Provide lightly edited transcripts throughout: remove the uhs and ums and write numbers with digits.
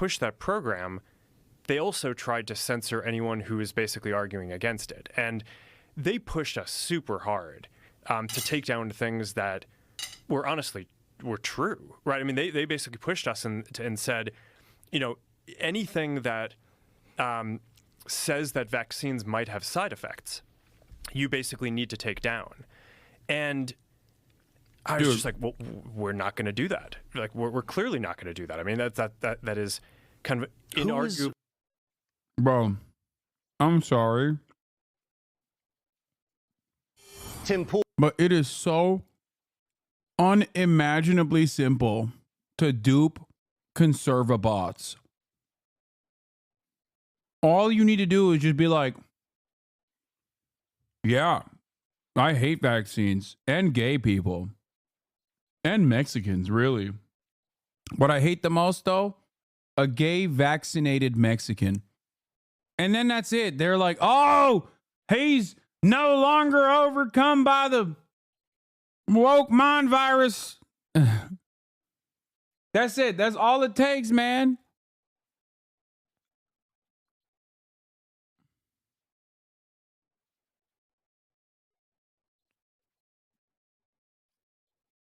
pushed that program, they also tried to censor anyone who was basically arguing against it. And they pushed us super hard to take down things that were honestly were true, right? I mean, they basically pushed us and said, you know, anything that says that vaccines might have side effects, you basically need to take down. And I was just like, well, we're not going to do that. Like, we're clearly not going to do that. I mean, that is kind of inarguable. Bro, I'm sorry. But it is so unimaginably simple to dupe conservabots. All you need to do is just be like, yeah, I hate vaccines and gay people and Mexicans, really. What I hate the most, though, a gay vaccinated Mexican. And then that's it. They're like, oh, he's no longer overcome by the woke mind virus. That's it. That's all it takes, man.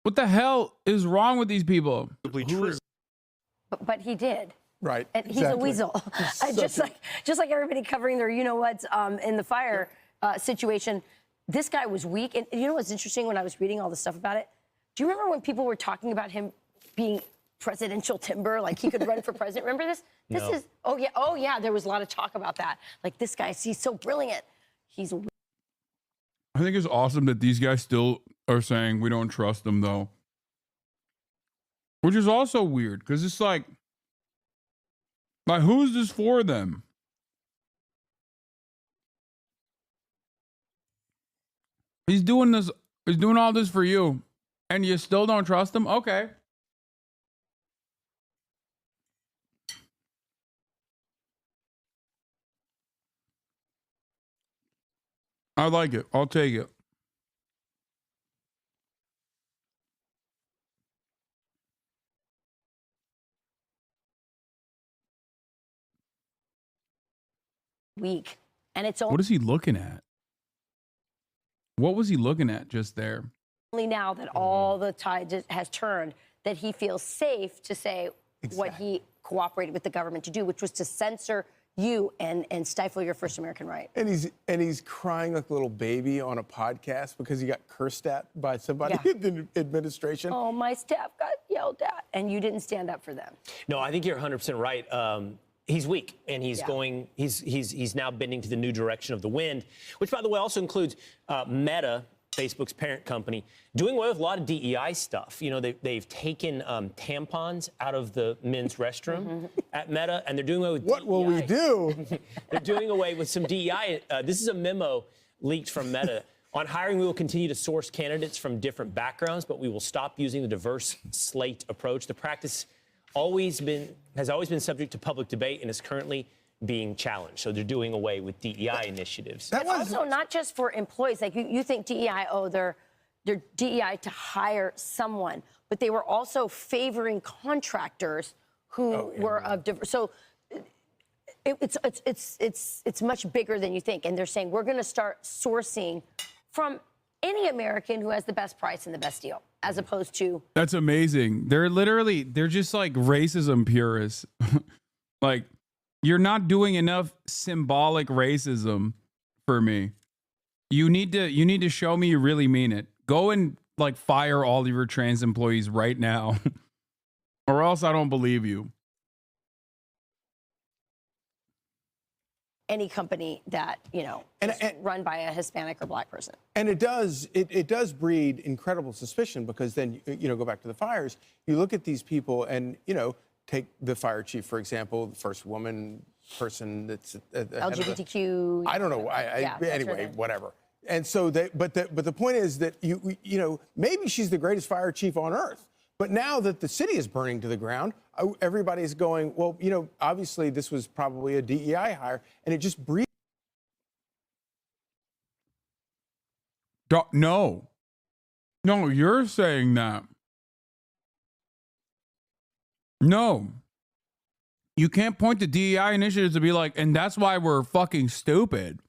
What the hell is wrong with these people? True. But he did. Right. And he's a weasel. just like everybody covering their you-know-whats in the fire situation. This guy was weak. And you know what's interesting when I was reading all the stuff about it? Do you remember when people were talking about him being presidential timber, like he could run for president? Remember this? This is, oh yeah, there was a lot of talk about that. Like, this guy, he's so brilliant. He's I think it's awesome that these guys still are saying we don't trust them, though. Which is also weird, because it's like who's this for them? He's doing all this for you, and you still don't trust him? Okay. I like it. I'll take it. weak. And it's What is he looking at? What was he looking at just there? only now that all the tide has turned that he feels safe to say what he cooperated with the government to do, which was to censor you and stifle your First American right. And he's crying like a little baby on a podcast because he got cursed at by somebody in the administration. Oh, my staff got yelled at, and you didn't stand up for them. No, I think you're 100% right. He's weak, and he's going. He's now bending to the new direction of the wind, which, by the way, also includes Meta, Facebook's parent company, doing away with a lot of DEI stuff. You know, they've taken tampons out of the men's restroom at Meta, and they're doing away with What will we do? They're doing away with some DEI. This is a memo leaked from Meta. On hiring, we will continue to source candidates from different backgrounds, but we will stop using the diverse slate approach. The practice has always been subject to public debate and is currently being challenged. So they're doing away with DEI initiatives. It's also not just for employees. Like you think DEI, they're DEI to hire someone, but they were also favoring contractors who were of diverse. So it's much bigger than you think. And they're saying we're going to start sourcing from any American who has the best price and the best deal, as opposed to. That's amazing. They're just like racism purists. Like, you're not doing enough symbolic racism for me. You need to show me you really mean it. Go and like fire all of your trans employees right now, or else I don't believe you. Any company that, is run by a Hispanic or Black person. And it does breed incredible suspicion, because then, go back to the fires. You look at these people and, take the fire chief, for example, the first woman person that's LGBTQ. I don't know. Anyway, whatever. And so but the point is that maybe she's the greatest fire chief on earth. But now that the city is burning to the ground, everybody's going, well, obviously this was probably a DEI hire, and it just breeds. No, you're saying that. No, You can't point to DEI initiatives to be like, and that's why we're fucking stupid.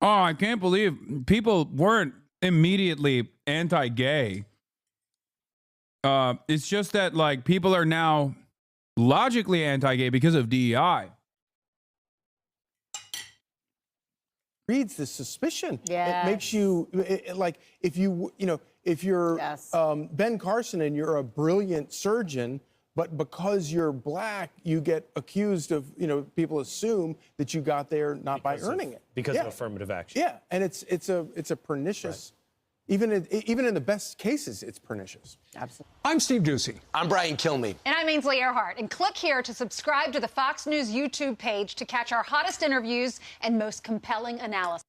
Oh, I can't believe people weren't immediately anti-gay. It's just that like people are now logically anti-gay because of DEI. Breeds the suspicion. Yes. It makes you like if you're Yes. Ben Carson and you're a brilliant surgeon, but because you're black, you get accused of, people assume that you got there not by earning it. Because of affirmative action. Yeah, and it's a pernicious, even in the best cases, it's pernicious. Absolutely. I'm Steve Ducey. I'm Brian Kilmeade. And I'm Ainsley Earhart. And click here to subscribe to the Fox News YouTube page to catch our hottest interviews and most compelling analysis.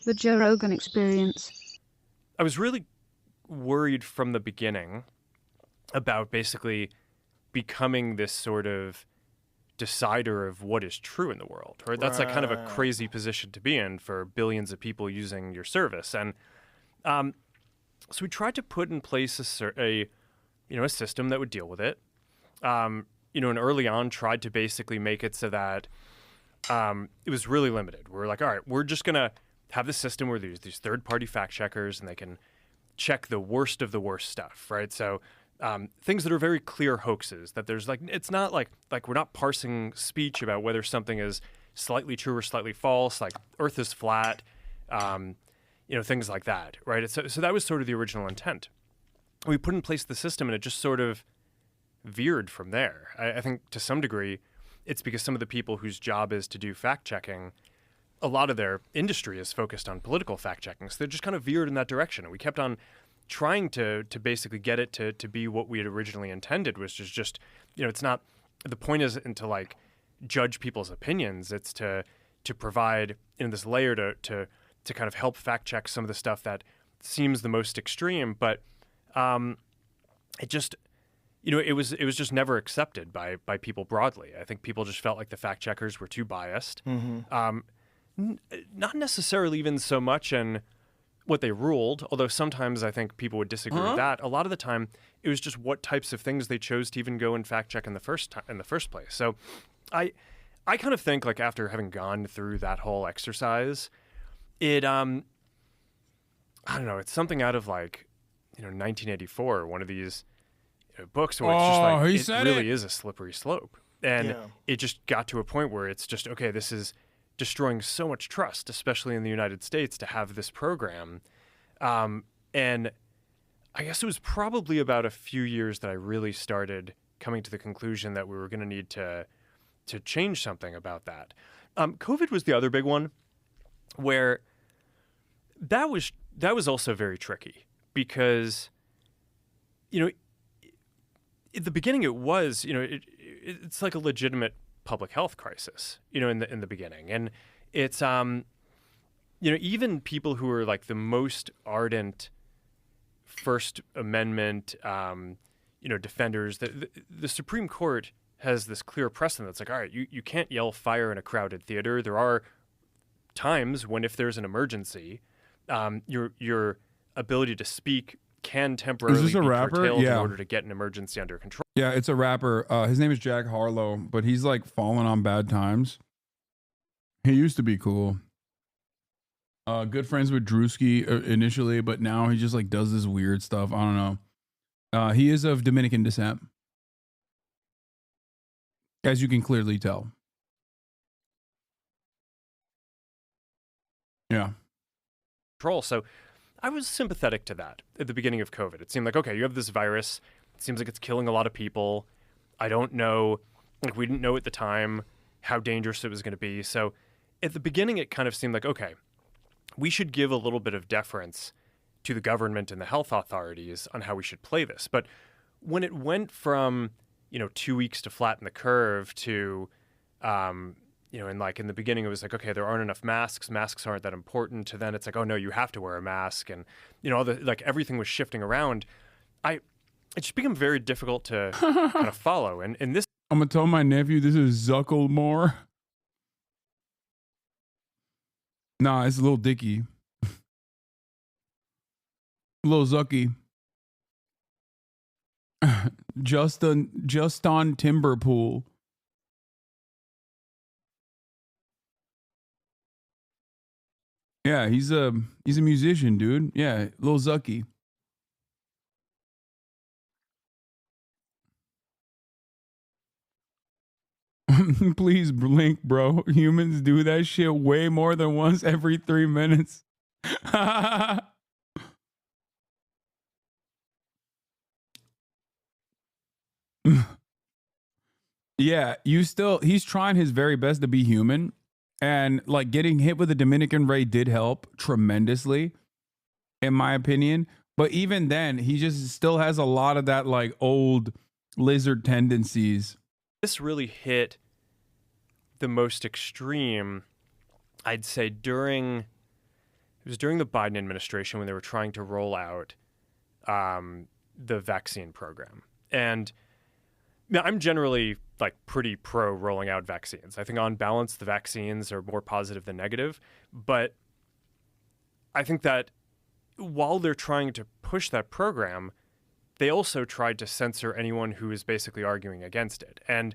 The Joe Rogan Experience. I was really worried from the beginning about basically becoming this sort of decider of what is true in the world, right? That's like kind of a crazy position to be in for billions of people using your service. And so we tried to put in place a system that would deal with it. And early on tried to basically make it so that it was really limited. We're like, all right, we're just going to have this system where there's these third-party fact checkers and they can check the worst of the worst stuff, right? So things that are very clear hoaxes, that there's like, it's not like we're not parsing speech about whether something is slightly true or slightly false, like Earth is flat, things like that, right? So that was sort of the original intent. We put in place the system and it just sort of veered from there. I think to some degree, it's because some of the people whose job is to do fact checking, a lot of their industry is focused on political fact checking. So they just kind of veered in that direction. And we kept on trying to basically get it to be what we had originally intended, which is just, it's not, the point isn't to like judge people's opinions. It's to provide this layer to kind of help fact check some of the stuff that seems the most extreme, but it just, it was just never accepted by people broadly. I think people just felt like the fact checkers were too biased. Not necessarily even so much in what they ruled, although sometimes I think people would disagree with that. A lot of the time, it was just what types of things they chose to even go and fact check in the first place. So, I kind of think like after having gone through that whole exercise, it I don't know, it's something out of like 1984, one of these books where it's just like it really is a slippery slope, and it just got to a point where it's just okay. This is destroying so much trust, especially in the United States, to have this program. And I guess it was probably about a few years that I really started coming to the conclusion that we were going to need to change something about that. COVID was the other big one, where that was also very tricky because, at the beginning it was, it's like a legitimate public health crisis, in the beginning. And it's, even people who are like the most ardent First Amendment, defenders, the Supreme Court has this clear precedent that's like, all right, you can't yell fire in a crowded theater. There are times when if there's an emergency, your ability to speak can temporarily be curtailed in order to get an emergency under control. Yeah, it's a rapper. His name is Jack Harlow, but he's like fallen on bad times. He used to be cool. Good friends with Drewski initially, but now he just like does this weird stuff. I don't know. He is of Dominican descent, as you can clearly tell. Yeah. So I was sympathetic to that at the beginning of COVID. It seemed like, okay, you have this virus. It seems like it's killing a lot of people. I don't know, like we didn't know at the time how dangerous it was going to be. So at the beginning, it kind of seemed like, okay, we should give a little bit of deference to the government and the health authorities on how we should play this. But when it went from, 2 weeks to flatten the curve to, and like in the beginning, it was like, okay, there aren't enough masks. Masks aren't that important. To then it's like, oh no, you have to wear a mask. And, like everything was shifting around. It just became very difficult to kind of follow. And this, I'm going to tell my nephew this is Zuckerberg. Nah, it's a little Dicky. Little Zucky. just on Timberpool. Yeah, he's a musician, dude. Yeah, Lil Zucky. Please blink, bro. Humans do that shit way more than once every 3 minutes. Yeah, he's trying his very best to be human. And like getting hit with a Dominican ray did help tremendously, in my opinion. But even then, he just still has a lot of that like old lizard tendencies. This really hit the most extreme, I'd say, during the Biden administration when they were trying to roll out the vaccine program. And now, I'm generally like pretty pro rolling out vaccines. I think on balance, the vaccines are more positive than negative. But I think that while they're trying to push that program, they also tried to censor anyone who is basically arguing against it. And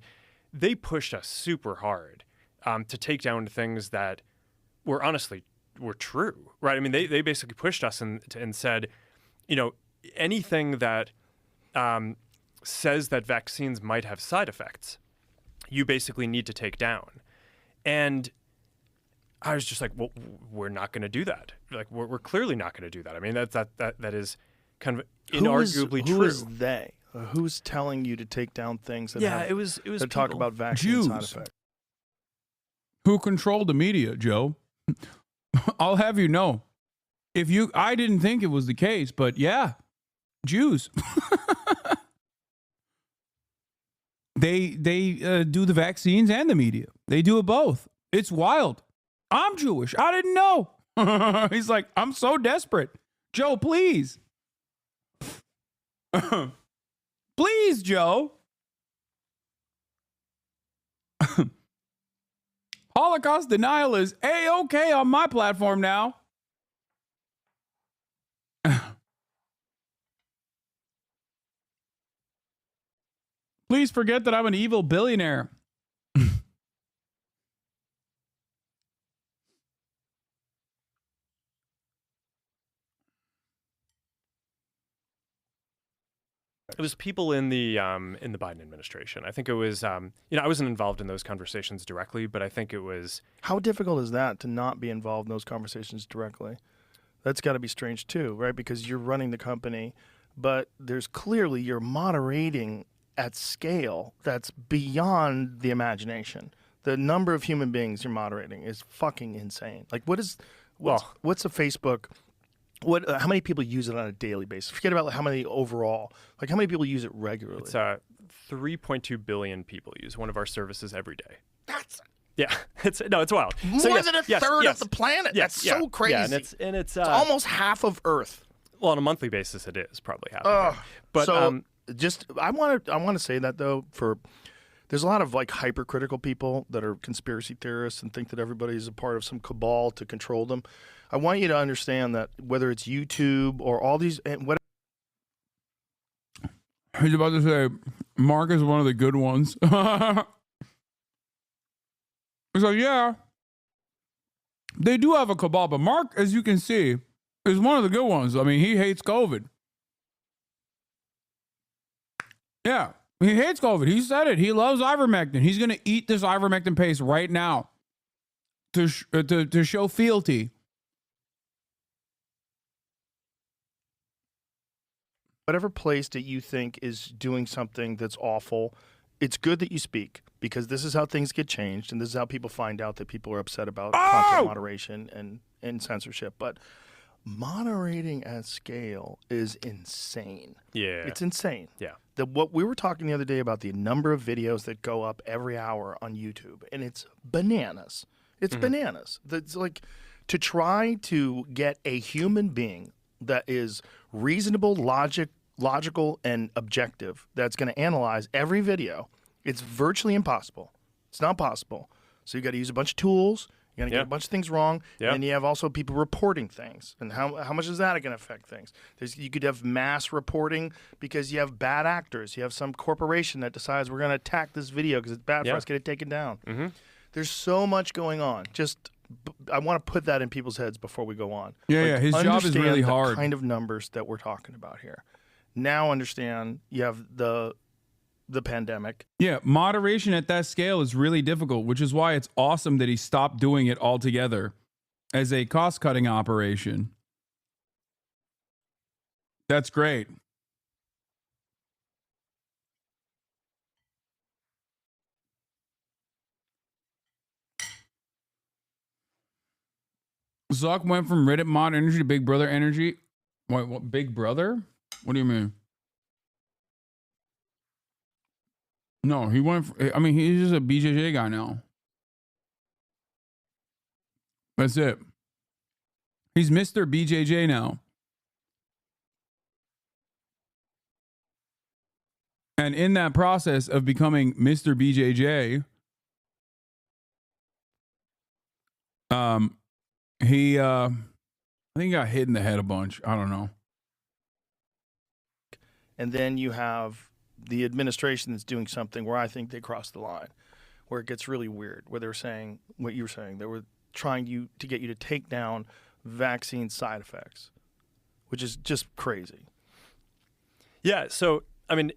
they pushed us super hard to take down things that were true, right? I mean, they basically pushed us and said, you know, anything that says that vaccines might have side effects, you basically need to take down. And I was just like, well, we're not going to do that. Like, we're clearly not going to do that. I mean, that is kind of inarguably true. Who is they? Who's telling you to take down things that it was that talk people. about vaccine side effects? Who controlled the media, Joe? I'll have you know. I didn't think it was the case, but yeah, Jews. They do the vaccines and the media. They do it both. It's wild. I'm Jewish. I didn't know. He's like, I'm so desperate. Joe, please. Please, Joe. Holocaust denial is A-okay on my platform now. Please forget that I'm an evil billionaire. It was people in the Biden administration. I think it was, I wasn't involved in those conversations directly, but I think it was. How difficult is that to not be involved in those conversations directly? That's got to be strange too, right? Because you're running the company, but there's clearly you're moderating at scale that's beyond the imagination. The number of human beings you're moderating is fucking insane. Like, what's a Facebook? How many people use it on a daily basis? Forget about how many overall. Like, how many people use it regularly? It's 3.2 billion people use one of our services every day. It's wild. More than a third of the planet. That's so crazy. Yeah, and it's almost half of Earth. Well, on a monthly basis, it is probably half of Earth. But I want to say that though, there's a lot of like hypercritical people that are conspiracy theorists and think that everybody's a part of some cabal to control them. I want you to understand that whether it's YouTube or all these and what. I was about to say, Mark is one of the good ones. So yeah, they do have a cabal, but Mark, as you can see, is one of the good ones. I mean, he hates COVID. Yeah, he hates COVID. He said it. He loves ivermectin. He's going to eat this ivermectin paste right now to show fealty. Whatever place that you think is doing something that's awful, it's good that you speak because this is how things get changed and this is how people find out that people are upset about content moderation and censorship. But moderating at scale is insane. Yeah. It's insane. Yeah. What we were talking the other day about the number of videos that go up every hour on YouTube, and it's bananas. It's bananas. That's like to try to get a human being that is reasonable, logical, and objective that's going to analyze every video. It's virtually impossible. It's not possible. So you got to use a bunch of tools, You're going to get a bunch of things wrong, and then you have also people reporting things. And how much is that going to affect things? You could have mass reporting because you have bad actors. You have some corporation that decides we're going to attack this video because it's bad for us, get it taken down. There's so much going on. I want to put that in people's heads before we go on. Yeah, his job is really hard. The kind of numbers that we're talking about here. Now understand you have the pandemic. Yeah, moderation at that scale is really difficult, which is why it's awesome that he stopped doing it altogether as a cost-cutting operation. That's great. Zuck went from Reddit mod energy to Big Brother energy. What Big Brother? What do you mean? No, he went. I mean, he's just a BJJ guy now. That's it. He's Mr. BJJ now. And in that process of becoming Mr. BJJ, he I think he got hit in the head a bunch. I don't know. And then you have the administration that's doing something where I think they crossed the line, where it gets really weird, where they're saying what you were saying. They were trying to get you to take down vaccine side effects, which is just crazy. Yeah. So, I mean,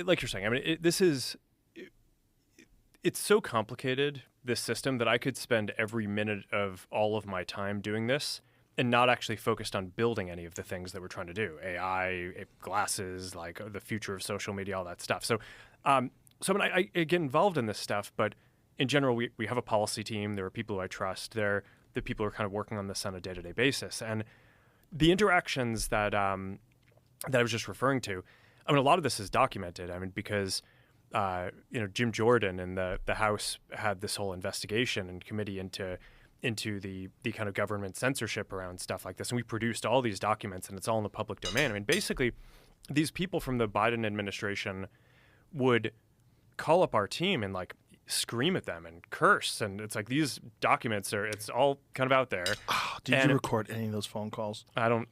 like you're saying, I mean, it's so complicated, this system, that I could spend every minute of all of my time doing this and not actually focused on building any of the things that we're trying to do. AI, glasses, like the future of social media, all that stuff. So, I mean, I get involved in this stuff, but in general, we have a policy team. There are people who I trust. They're the people who are kind of working on this on a day-to-day basis. And the interactions that I was just referring to, I mean, a lot of this is documented. I mean, because Jim Jordan and the House had this whole investigation and committee into the kind of government censorship around stuff like this. And we produced all these documents, and it's all in the public domain. I mean, basically, these people from the Biden administration would call up our team and like scream at them and curse. And it's like, these documents it's all kind of out there. Oh, did you record any of those phone calls? I don't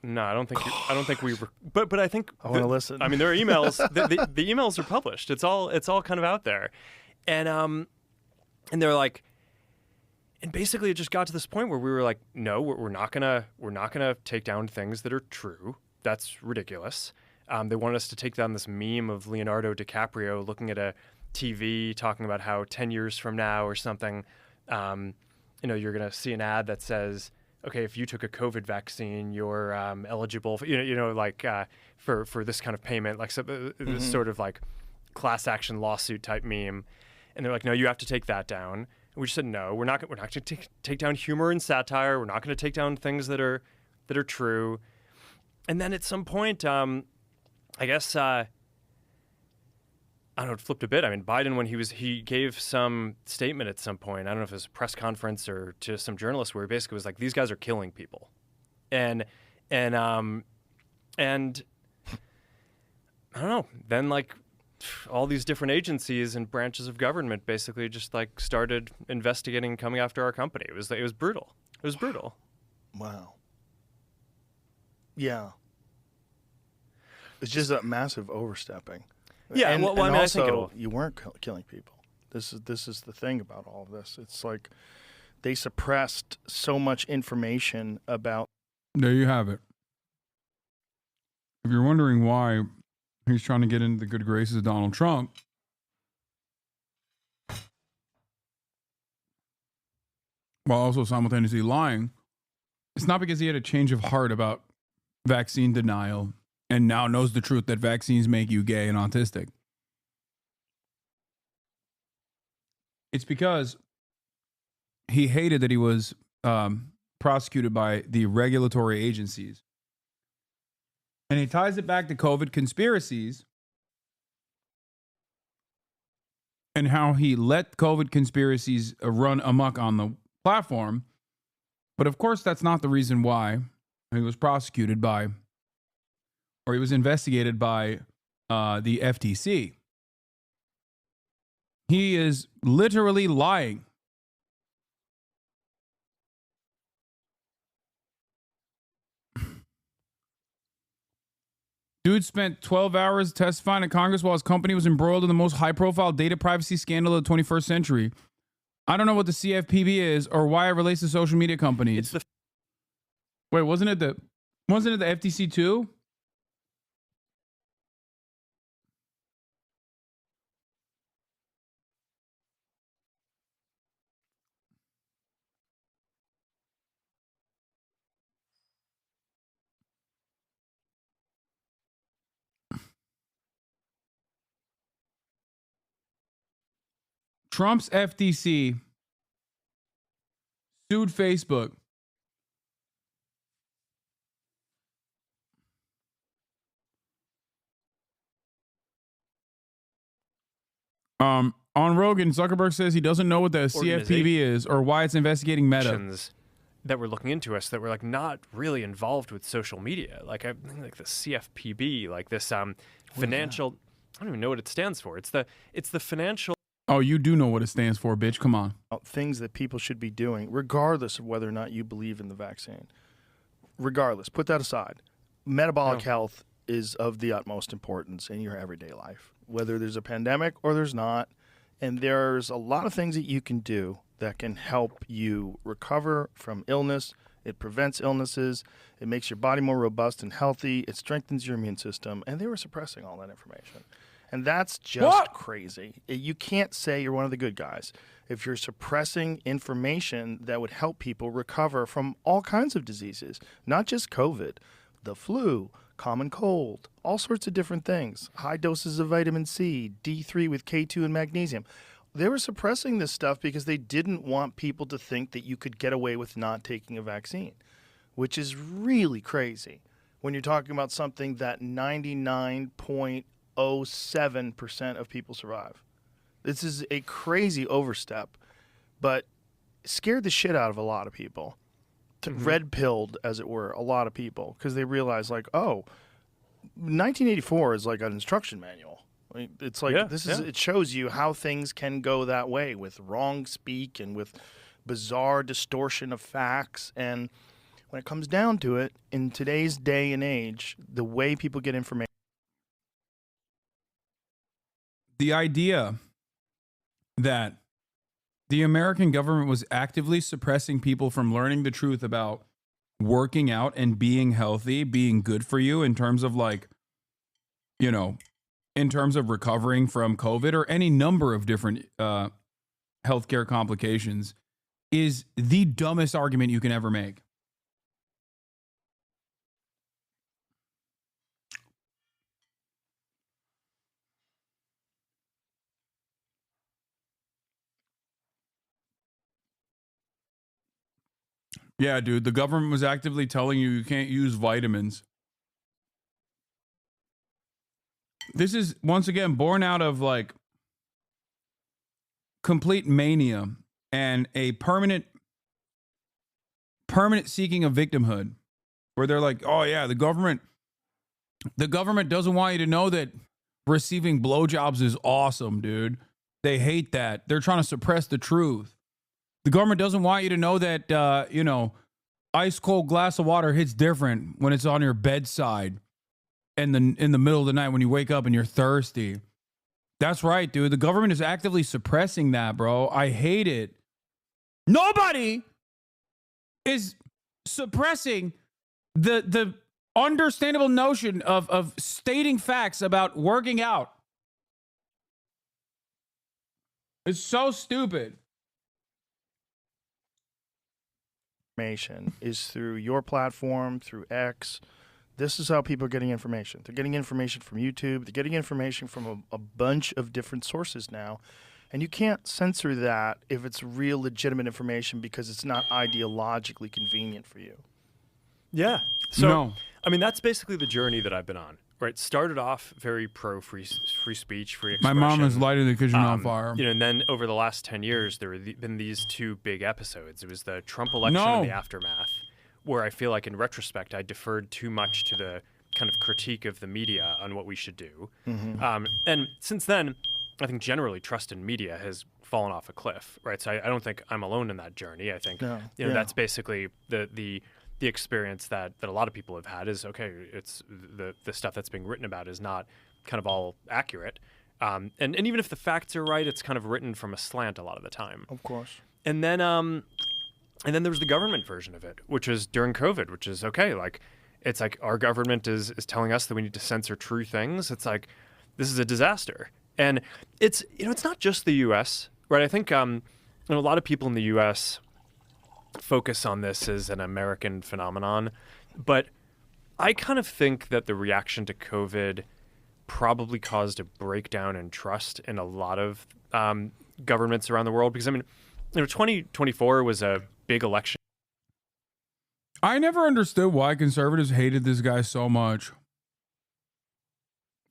think we but I think I want to listen. I mean, there are emails, the emails are published. It's all kind of out there. And they're like, and basically it just got to this point where we were like, no, we're not gonna take down things that are true. That's ridiculous. They wanted us to take down this meme of Leonardo DiCaprio looking at a TV talking about how 10 years from now or something, you're going to see an ad that says, okay, if you took a COVID vaccine, you're eligible for, for this kind of payment, like this sort of like class action lawsuit type meme. And they're like, no, you have to take that down. And we just said, no, we're not going to take down humor and satire. We're not going to take down things that are true. And then at some point, I guess, I don't know, it flipped a bit. I mean, Biden, when he gave some statement at some point, I don't know if it was a press conference or to some journalists, where he basically was like, these guys are killing people. And I don't know, then like all these different agencies and branches of government basically just like started investigating, coming after our company. It was brutal. It was brutal. Wow. Yeah. It's just a massive overstepping. Yeah, and, well, I mean, also, I think you weren't killing people. This is the thing about all of this. It's like they suppressed so much information about. There you have it. If you're wondering why he's trying to get into the good graces of Donald Trump, while also simultaneously lying, it's not because he had a change of heart about vaccine denial and now knows the truth that vaccines make you gay and autistic. It's because he hated that he was prosecuted by the regulatory agencies. And he ties it back to COVID conspiracies and how he let COVID conspiracies run amok on the platform. But of course, that's not the reason why he was prosecuted by, or he was investigated by the FTC. He is literally lying. Dude spent 12 hours testifying in Congress while his company was embroiled in the most high-profile data privacy scandal of the 21st century. I don't know what the CFPB is or why it relates to social media companies. Wait, wasn't it the FTC too? Trump's FTC sued Facebook. On Rogan, Zuckerberg says he doesn't know what the CFPB is or why it's investigating Meta. That were looking into us that were like not really involved with social media. Like I think like the CFPB, like this financial. I don't even know what it stands for. It's the financial. Oh, you do know what it stands for, bitch. Come on. Things that people should be doing, regardless of whether or not you believe in the vaccine. Regardless, put that aside. Metabolic health is of the utmost importance in your everyday life, whether there's a pandemic or there's not. And there's a lot of things that you can do that can help you recover from illness. It prevents illnesses. It makes your body more robust and healthy. It strengthens your immune system. And they were suppressing all that information. And that's just crazy. You can't say you're one of the good guys if you're suppressing information that would help people recover from all kinds of diseases, not just COVID, the flu, common cold, all sorts of different things, high doses of vitamin C, D3 with K2 and magnesium. They were suppressing this stuff because they didn't want people to think that you could get away with not taking a vaccine, which is really crazy when you're talking about something that 99.07% of people survive. This is a crazy overstep, but scared the shit out of a lot of people. Red-pilled, as it were, a lot of people because they realized, like, oh, 1984 is like an instruction manual. It's like it shows you how things can go that way with wrong speak and with bizarre distortion of facts. And when it comes down to it, in today's day and age, the way people get information. The idea that the American government was actively suppressing people from learning the truth about working out and being healthy, being good for you in terms of like, you know, in terms of recovering from COVID or any number of different healthcare complications is the dumbest argument you can ever make. Yeah, dude, the government was actively telling you can't use vitamins. This is, once again, born out of, like, complete mania and a permanent seeking of victimhood, where they're like, oh, yeah, the government doesn't want you to know that receiving blowjobs is awesome, dude. They hate that. They're trying to suppress the truth. The government doesn't want you to know that, you know, ice cold glass of water hits different when it's on your bedside and in the middle of the night when you wake up and you're thirsty. That's right, dude. The government is actively suppressing that, bro. I hate it. Nobody is suppressing the understandable notion of stating facts about working out. It's so stupid. Information is through your platform, through X. This is how people are getting information. They're getting information from YouTube. They're getting information from a bunch of different sources now. And you can't censor that if it's real legitimate information because it's not ideologically convenient for you. Yeah. So, I mean, that's basically the journey that I've been on. Right, started off very pro free speech, free expression. My mom is lighting the kitchen on fire. You know, and then over the last 10 years, there have been these two big episodes. It was the Trump election and the aftermath, where I feel like in retrospect, I deferred too much to the kind of critique of the media on what we should do. And since then, I think generally trust in media has fallen off a cliff. Right, so I don't think I'm alone in that journey. I think you know that's basically the the experience that a lot of people have had is, okay, it's the stuff that's being written about is not kind of all accurate. And even if the facts are right, it's kind of written from a slant a lot of the time. Of course. And then there was the government version of it, which is during COVID, which is okay. Like, it's like our government is telling us that we need to censor true things. It's like, this is a disaster. And it's not just the U.S., right? I think a lot of people in the U.S. focus on this as an American phenomenon, but I kind of think that the reaction to COVID probably caused a breakdown in trust in a lot of governments around the world. Because 2024 was a big election. I never understood why conservatives hated this guy so much.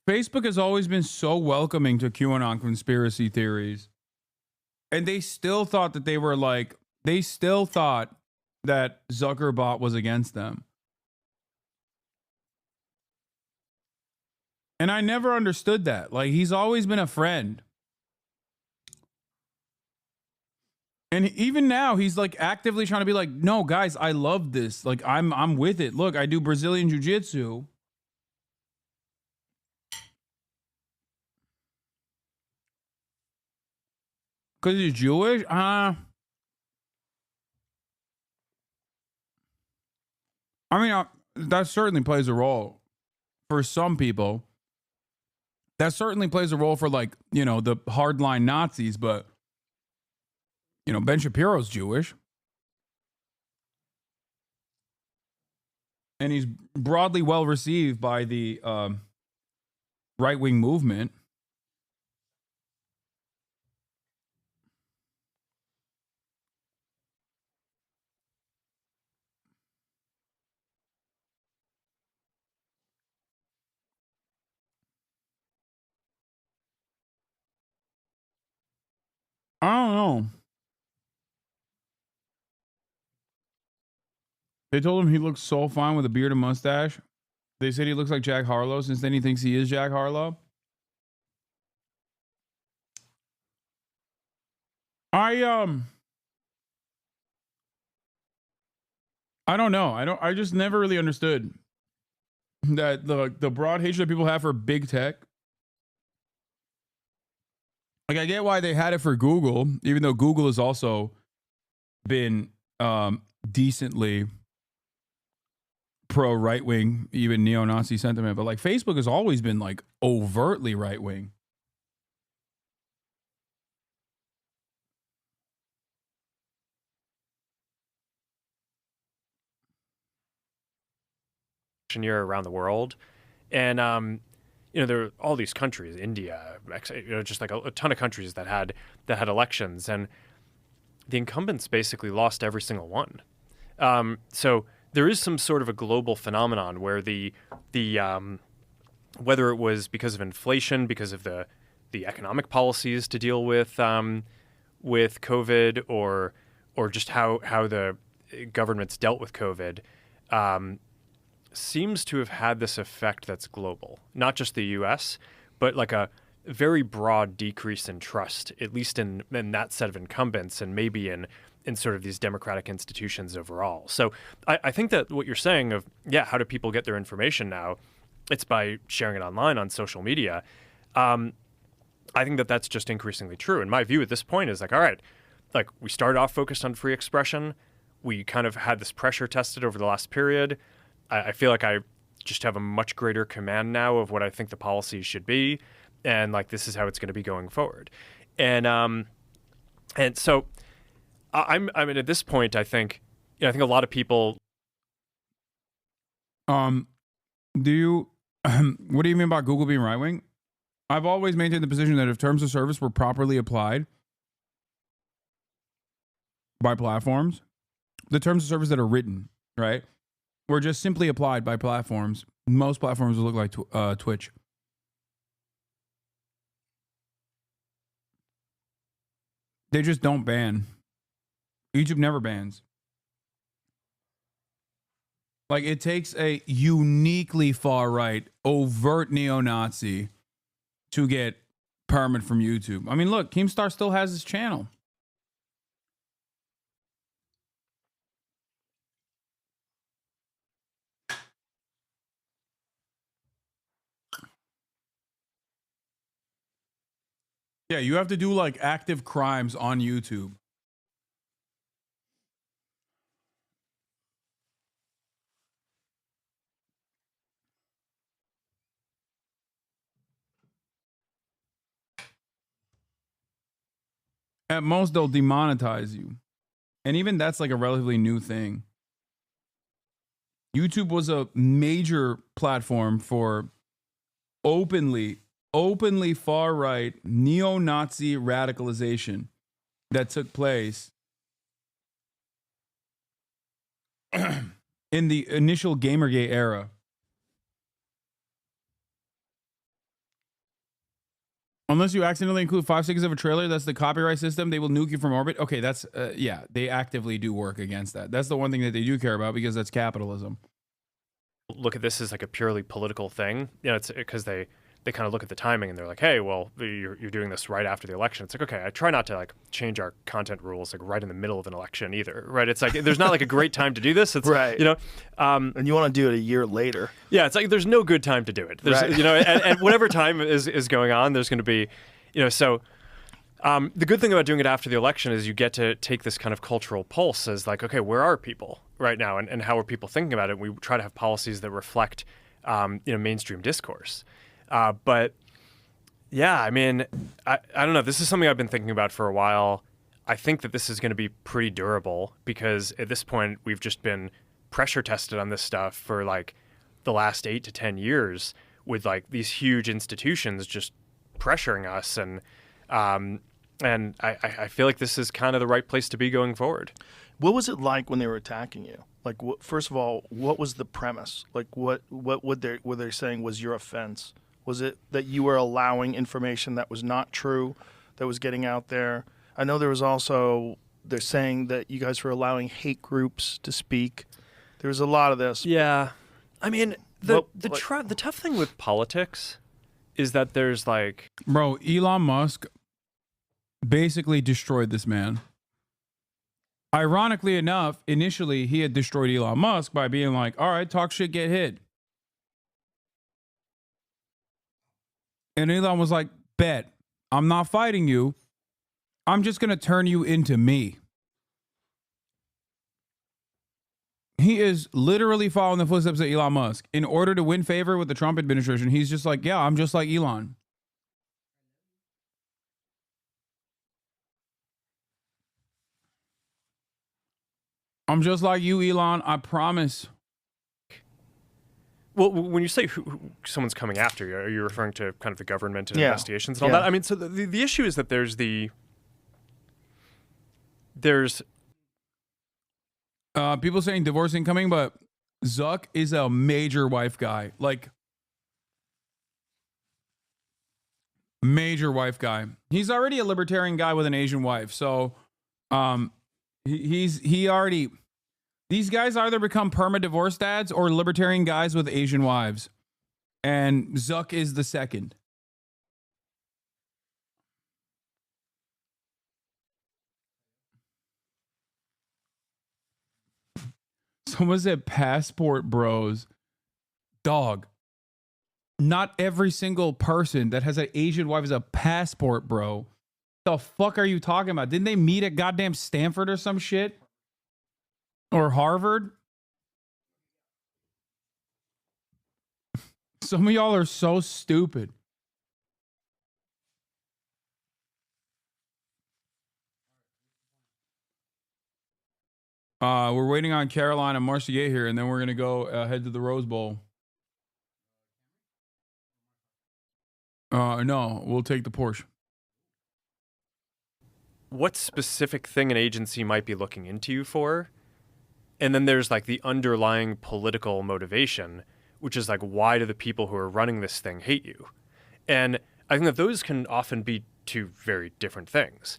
Facebook has always been so welcoming to QAnon conspiracy theories. And they still thought that they still thought that Zuckerbot was against them. And I never understood that. Like, he's always been a friend. And even now, he's like actively trying to be like, no, guys, I love this. Like, I'm with it. Look, I do Brazilian jiu-jitsu. Because he's Jewish? I mean, that certainly plays a role for some people. That certainly plays a role for, like, the hardline Nazis, but Ben Shapiro's Jewish. And he's broadly well received by the right-wing movement. I don't know. They told him he looks so fine with a beard and mustache. They said he looks like Jack Harlow, since then he thinks he is Jack Harlow. I don't know. I just never really understood that the broad hatred that people have for big tech. Like, I get why they had it for Google, even though Google has also been decently pro right-wing, even neo-Nazi sentiment. But like, Facebook has always been like overtly right-wing. Year around the world, and there are all these countries, India, just like a ton of countries that had elections, and the incumbents basically lost every single one. So there is some sort of a global phenomenon where the whether it was because of inflation, because of the economic policies to deal with COVID, or just how the governments dealt with COVID, seems to have had this effect that's global, not just the U.S., but like a very broad decrease in trust, at least in that set of incumbents, and maybe in sort of these democratic institutions overall. So I think that what you're saying of, how do people get their information now? It's by sharing it online on social media. I think that that's just increasingly true. And my view at this point is like, all right, like, we started off focused on free expression. We kind of had this pressure tested over the last period. I feel like I just have a much greater command now of what I think the policies should be, and like, this is how it's going to be going forward. And so I mean, at this point, I think a lot of people. Do you? What do you mean by Google being right wing? I've always maintained the position that if terms of service were properly applied by platforms, the terms of service that are written, right, were just simply applied by platforms, most platforms will look like Twitch. They just don't ban. YouTube never bans. Like, it takes a uniquely far-right, overt neo-Nazi to get permit from YouTube. I mean, look, Keemstar still has his channel. Yeah, you have to do like active crimes on YouTube. At most, they'll demonetize you. And even that's like a relatively new thing. YouTube was a major platform for openly far-right neo-Nazi radicalization that took place in the initial Gamergate era. Unless you accidentally include 5 seconds of a trailer, that's the copyright system. They will nuke you from orbit. Okay, that's, yeah, they actively do work against that. That's the one thing that they do care about because that's capitalism. Look at this as like a purely political thing. You know, it's because they kind of look at the timing and they're like, hey, well, you're doing this right after the election. It's like, okay, I try not to like change our content rules like right in the middle of an election either, right? It's like there's not like a great time to do this. It's Right. You know, And you want to do it a year later. yeah, it's like there's no good time to do it. There's, Right. You know, and whatever time is going on, there's going to be, you know, so. The good thing about doing it after the election is you get to take this kind of cultural pulse as like, okay, where are people right now, and how are people thinking about it? We try to have policies that reflect, you know, mainstream discourse. But yeah, I mean, I don't know. This is something I've been thinking about for a while. I think that this is going to be pretty durable because at this point we've just been pressure tested on this stuff for like the last 8 to 10 years with like these huge institutions just pressuring us and I feel like this is kind of the right place to be going forward. What was it like when they were attacking you? Like, first of all, what was the premise? Like, what were they saying was your offense? Was it that you were allowing information that was not true, that was getting out there? I know there was also, they're saying that you guys were allowing hate groups to speak. There was a lot of this. Yeah. I mean, the tough thing with politics is that there's like... Bro, Elon Musk basically destroyed this man. Ironically enough, initially he had destroyed Elon Musk by being like, all right, talk shit, get hit. And Elon was like, bet, I'm not fighting you. I'm just going to turn you into me. He is literally following the footsteps of Elon Musk. In order to win favor with the Trump administration, he's just like, yeah, I'm just like Elon. I'm just like you, Elon. I promise. Well, when you say who someone's coming after you, are you referring to kind of the government and investigations and all that? I mean, so the issue is that there's people saying divorce incoming, but Zuck is a major wife guy. Like, major wife guy. He's already a libertarian guy with an Asian wife. So, he already, these guys either become perma divorce dads or libertarian guys with Asian wives. And Zuck is the second. Someone said passport bros. Dog. Not every single person that has an Asian wife is a passport bro. The fuck are you talking about? Didn't they meet at goddamn Stanford or some shit? Or Harvard? Some of y'all are so stupid. We're waiting on Caroline and Marcia to get here, and then we're going to go head to the Rose Bowl. No, we'll take the Porsche. What specific thing an agency might be looking into you for? And then there's like the underlying political motivation, which is like, why do the people who are running this thing hate you? And I think that those can often be two very different things.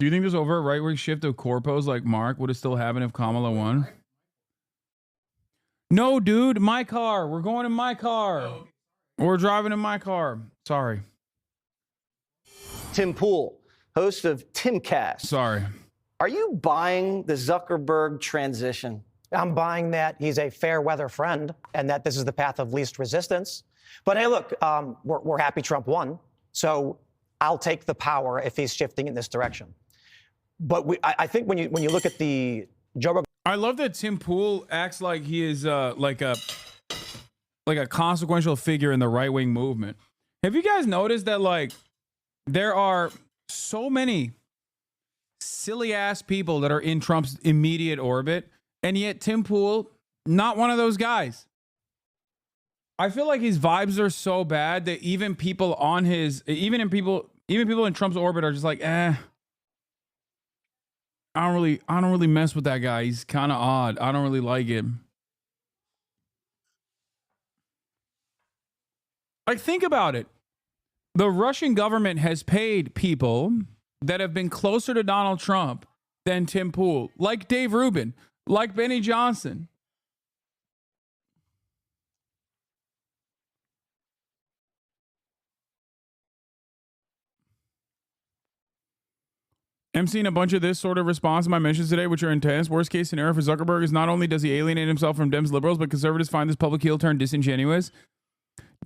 Do you think this overt right-wing shift of corpos like Mark would have still happened if Kamala won? No, dude, my car. We're going in my car. We're driving in my car. Sorry. Tim Pool, host of Timcast. Sorry. Are you buying the Zuckerberg transition? I'm buying that he's a fair weather friend and that this is the path of least resistance. But hey, look, we're happy Trump won, so I'll take the power if he's shifting in this direction. But I think when you look at the Joe Rogan, I love that Tim Pool acts like he is like a consequential figure in the right-wing movement. Have you guys noticed that like there are so many silly ass people that are in Trump's immediate orbit, and yet Tim Pool, not one of those guys. I feel like his vibes are so bad that even people in Trump's orbit are just like, I don't really mess with that guy. He's kind of odd. I don't really like him. Like, think about it. The Russian government has paid people that have been closer to Donald Trump than Tim Pool, like Dave Rubin, like Benny Johnson. I'm seeing a bunch of this sort of response to my mentions today, which are intense. Worst case scenario for Zuckerberg is not only does he alienate himself from Dems liberals, but conservatives find this public heel turn disingenuous.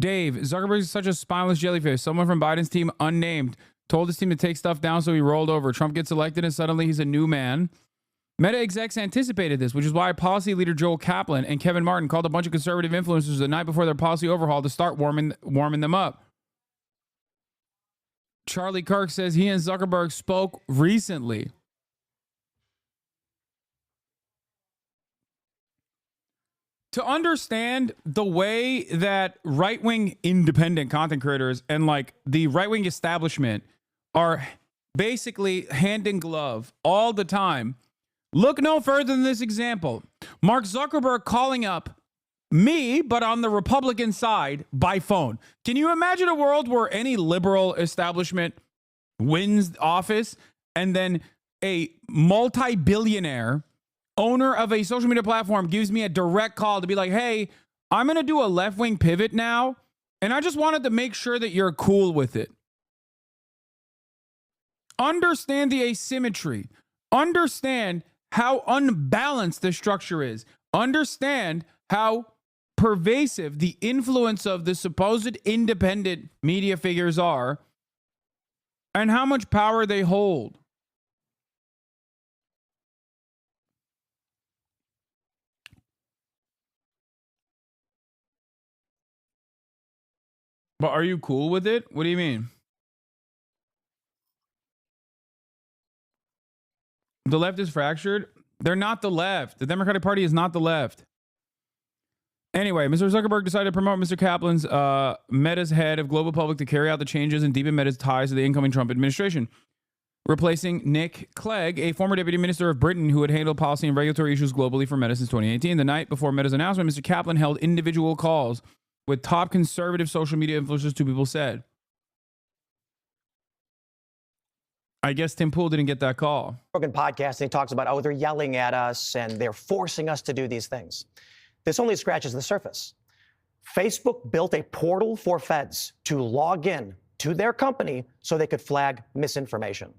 Dave, Zuckerberg is such a spineless jellyfish. Someone from Biden's team, unnamed, told his team to take stuff down, so he rolled over. Trump gets elected, and suddenly he's a new man. Meta execs anticipated this, which is why policy leader Joel Kaplan and Kevin Martin called a bunch of conservative influencers the night before their policy overhaul to start warming them up. Charlie Kirk says he and Zuckerberg spoke recently. To understand the way that right-wing independent content creators and like the right-wing establishment are basically hand in glove all the time, look no further than this example. Mark Zuckerberg calling up me, but on the Republican side by phone. Can you imagine a world where any liberal establishment wins office and then a multi-billionaire owner of a social media platform gives me a direct call to be like, hey, I'm going to do a left-wing pivot now, and I just wanted to make sure that you're cool with it. Understand the asymmetry. Understand how unbalanced the structure is. Understand how pervasive the influence of the supposed independent media figures are and how much power they hold. But are you cool with it? What do you mean? The left is fractured? They're not the left. The Democratic Party is not the left. Anyway, Mr. Zuckerberg decided to promote Mr. Kaplan's Meta's head of global public to carry out the changes and deepen Meta's ties to the incoming Trump administration, replacing Nick Clegg, a former deputy minister of Britain who had handled policy and regulatory issues globally for Meta since 2018. The night before Meta's announcement, Mr. Kaplan held individual calls with top conservative social media influencers, two people said. I guess Tim Pool didn't get that call. Rogan podcast, and he talks about, oh, they're yelling at us and they're forcing us to do these things. This only scratches the surface. Facebook built a portal for feds to log in to their company so they could flag misinformation.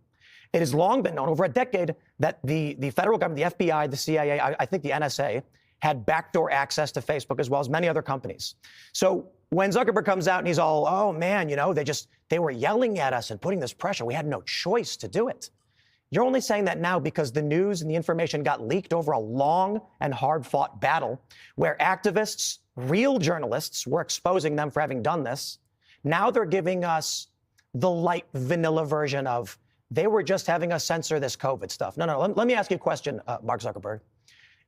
It has long been known, over a decade, that the federal government, the FBI, the CIA, I think the NSA, had backdoor access to Facebook as well as many other companies. So when Zuckerberg comes out and he's all, oh man, they were yelling at us and putting this pressure. We had no choice to do it. You're only saying that now because the news and the information got leaked over a long and hard-fought battle where activists, real journalists, were exposing them for having done this. Now they're giving us the light vanilla version of they were just having us censor this COVID stuff. No. Let me ask you a question, Mark Zuckerberg.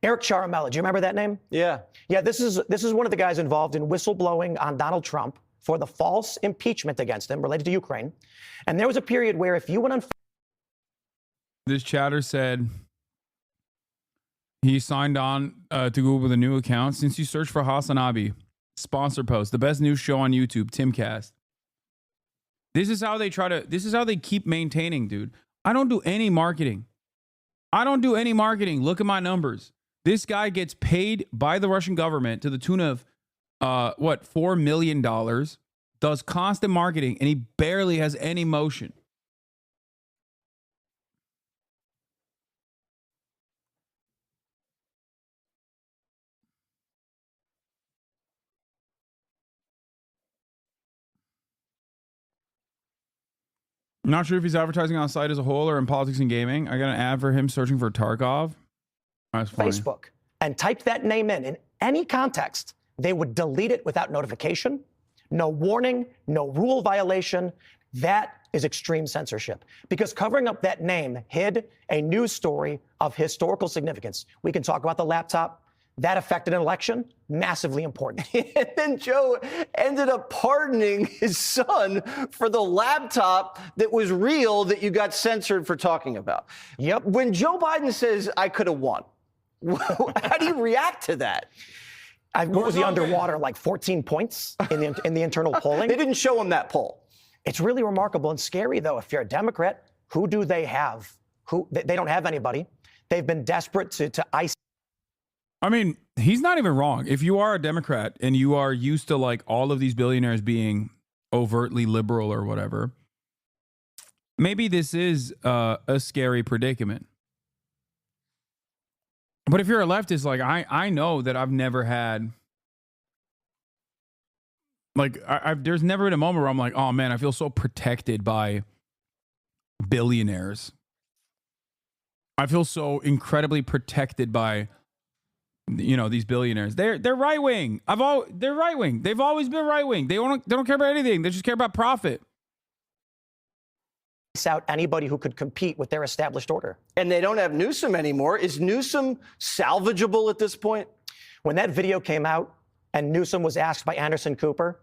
Eric Ciaramella, do you remember that name? Yeah. Yeah, this is one of the guys involved in whistleblowing on Donald Trump for the false impeachment against him related to Ukraine. And there was a period where if you went on... This chatter said he signed on to Google with a new account. Since you search for Hasanabi, sponsor post, the best news show on YouTube, Timcast. This is how they keep maintaining, dude. I don't do any marketing. Look at my numbers. This guy gets paid by the Russian government to the tune of, $4 million, does constant marketing, and he barely has any motion. I'm not sure if he's advertising on site as a whole or in politics and gaming. I got an ad for him searching for Tarkov. That's funny. Facebook and typed that name in any context, they would delete it without notification, no warning, no rule violation. That is extreme censorship because covering up that name hid a news story of historical significance. We can talk about the laptop. That affected an election, massively important. And then Joe ended up pardoning his son for the laptop that was real that you got censored for talking about. Yep. When Joe Biden says, I could have won, how do you react to that? What was he underwater, like 14 points in the internal polling? They didn't show him that poll. It's really remarkable and scary, though. If you're a Democrat, who do they have? They don't have anybody. They've been desperate to ice. I mean, he's not even wrong. If you are a Democrat and you are used to like all of these billionaires being overtly liberal or whatever, maybe this is a scary predicament. But if you're a leftist, like I know that I've never had, like, there's never been a moment where I'm like, oh man, I feel so protected by billionaires. I feel so incredibly protected by, you know, these billionaires. They're right wing. They're right wing. They've always been right wing. They don't care about anything. They just care about profit. Out anybody who could compete with their established order. And they don't have Newsom anymore. Is Newsom salvageable at this point? When that video came out and Newsom was asked by Anderson Cooper,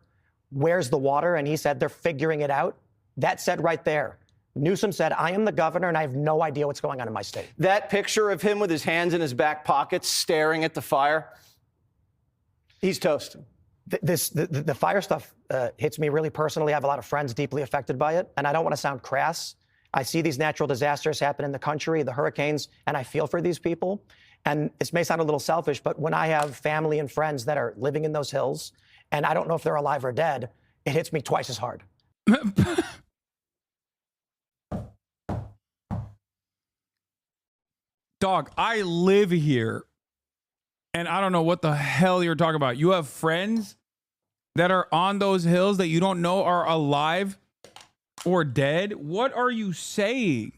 where's the water? And he said, they're figuring it out. That said right there, Newsom said, I am the governor and I have no idea what's going on in my state. That picture of him with his hands in his back pockets staring at the fire, he's toast. The fire stuff hits me really personally. I have a lot of friends deeply affected by it, and I don't want to sound crass. I see these natural disasters happen in the country, the hurricanes, and I feel for these people. And this may sound a little selfish, but when I have family and friends that are living in those hills, and I don't know if they're alive or dead, it hits me twice as hard. Dog, I live here. And I don't know what the hell you're talking about. You have friends that are on those hills that you don't know are alive or dead? What are you saying?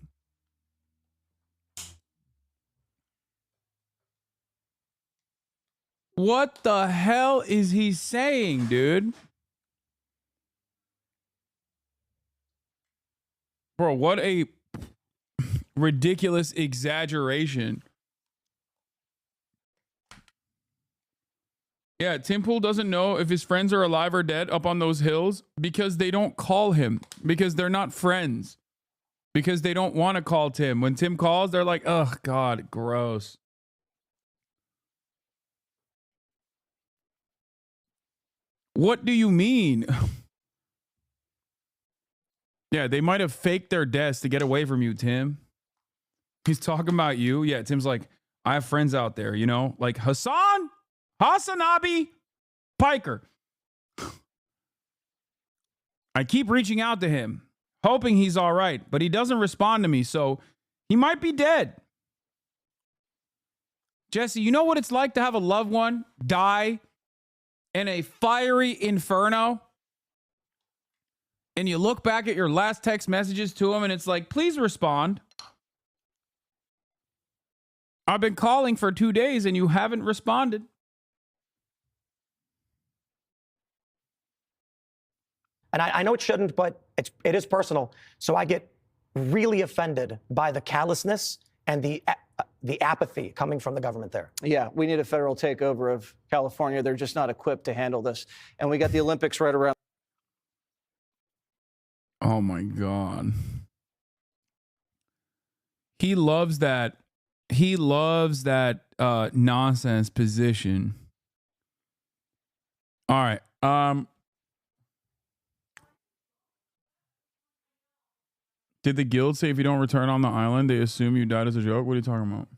What the hell is he saying, dude? Bro, what a ridiculous exaggeration. Yeah, Tim Pool doesn't know if his friends are alive or dead up on those hills because they don't call him, because they're not friends, because they don't want to call Tim. When Tim calls, they're like, oh, God, gross. What do you mean? Yeah, they might have faked their deaths to get away from you, Tim. He's talking about you. Yeah, Tim's like, I have friends out there, you know, like Hasanabi Piker. I keep reaching out to him, hoping he's all right, but he doesn't respond to me, so he might be dead. Jesse, you know what it's like to have a loved one die in a fiery inferno? And you look back at your last text messages to him and it's like, please respond. I've been calling for 2 days and you haven't responded. And I know it shouldn't, but it is personal. So I get really offended by the callousness and the apathy coming from the government there. Yeah, we need a federal takeover of California. They're just not equipped to handle this. And we got the Olympics right around. Oh my God. He loves that. He loves that nonsense position. All right. Did the guild say if you don't return on the island, they assume you died as a joke? What are you talking about?